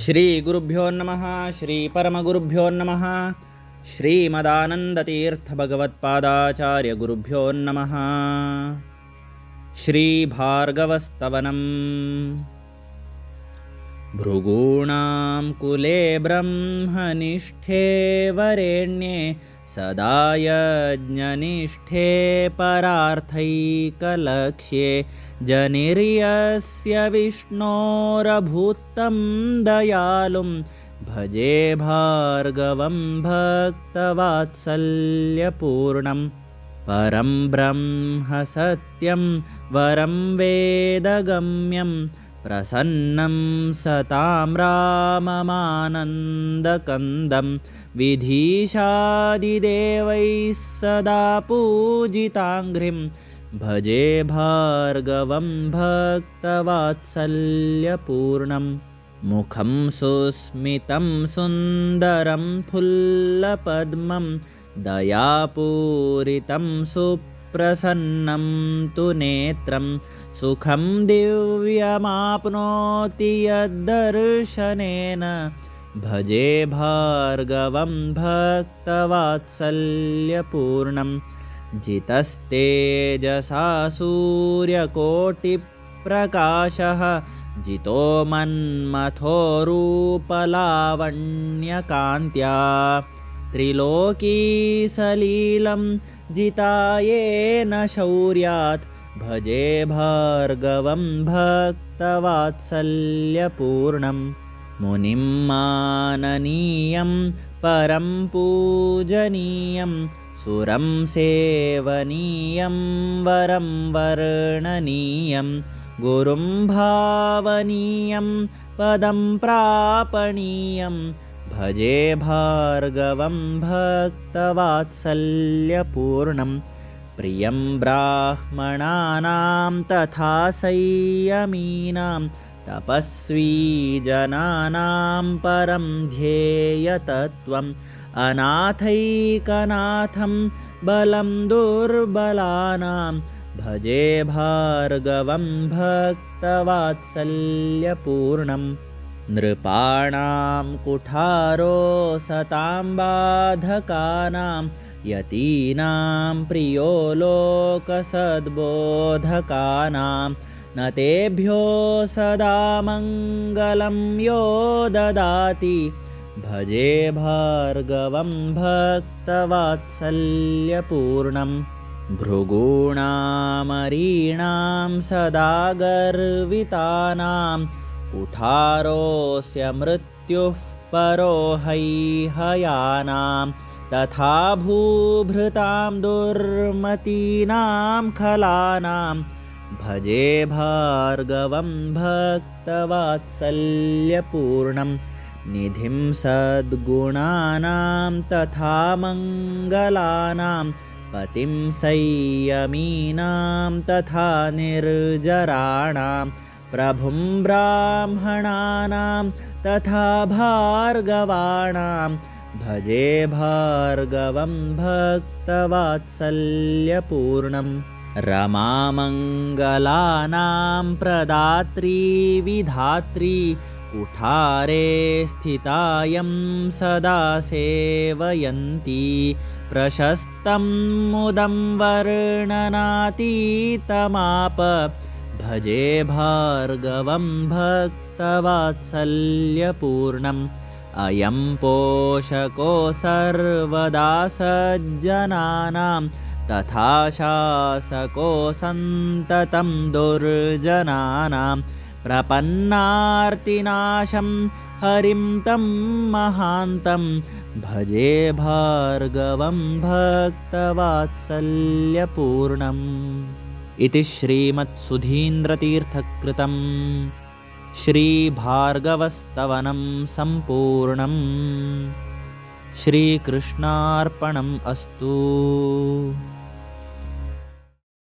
श्रीगुरुभ्यो नमः। श्रीपरमगुरुभ्यो नमः। श्रीमदानन्दतीर्थभगवत्पादाचार्यगुरुभ्यो नमः। श्रीभार्गवस्तवनम्। भृगूणां कुले ब्रह्मनिष्ठे वरेण्ये सदा यज्ञनिष्ठे परार्थैकलक्ष्ये जनिर्यस्य विष्णोरभूतं दयालुं भजे भार्गवं भक्तवात्सल्यपूर्णं परं ब्रह्म सत्यं वरं वेदगम्यं प्रसन्नं सतां राममानन्दकन्दं विधीशादिदेवैः सदा पूजिताङ्घ्रिं भजे भार्गवं भक्तवात्सल्यपूर्णं मुखं सुस्मितं सुन्दरं फुल्लपद्मं दयापूरितं सुप्रसन्नं तु नेत्रं सुखं दिव्यमाप्नोति यद्दर्शनेन भजे भार्गवं भक्तवात्सल्यपूर्णं जितस्तेजसा सूर्यकोटिप्रकाशः जितो मन्मथोरूपलावण्यकान्त्या त्रिलोकीसलीलं जितायेन शौर्यात् भजे भार्गवं भक्तवात्सल्यपूर्णं मुनिं माननीयं परं पूजनीयं सुरं सेवनीयं वरं वर्णनीयं गुरुं भावनीयं पदं प्रापणीयं भजे भार्गवं भक्तवात्सल्यपूर्णं प्रियं ब्राह्मणानां तथा संयमीनां तपस्वी जनानां परं ध्येयतत्त्वम् अनाथैकनाथं बलं दुर्बलानां भजे भार्गवं भक्तवात्सल्यपूर्णं नृपाणां कुठारो सतां बाधकानां यतीनां प्रियो लोकसद्बोधकानां न तेभ्यो सदा मङ्गलं यो ददाति भजे भार्गवं भक्तवात्सल्यपूर्णं भृगूणामरीणां सदा गर्वितानां कुठारोऽस्य मृत्युः परो हैहयानां तथा भूभृतां दुर्मतीनां खलानां भजे भार्गवं भक्तवात्सल्यपूर्णं निधिं सद्गुणानां तथा मङ्गलानां पतिं संयमीनां तथा निर्जराणां प्रभुं ब्राह्मणानां तथा भार्गवाणां भजे भार्गवं भक्तवात्सल्यपूर्णं रमामङ्गलानां प्रदात्री विधात्री कुठारे स्थितायं सदा सेवयन्ती प्रशस्तं मुदं वर्णनातीतमाप भजे भार्गवं भक्तवात्सल्यपूर्णम् अयं पोषको सर्वदा सज्जनानां तथा शासको सन्ततं दुर्जनानां प्रपन्नार्तिनाशं हरिं तं महान्तं भजे भार्गवं भक्तवात्सल्यपूर्णम् इति श्रीमत्सुधीन्द्रतीर्थकृतं श्रीभार्गवस्तवनं सम्पूर्णम्। श्रीकृष्णार्पणम् अस्तु।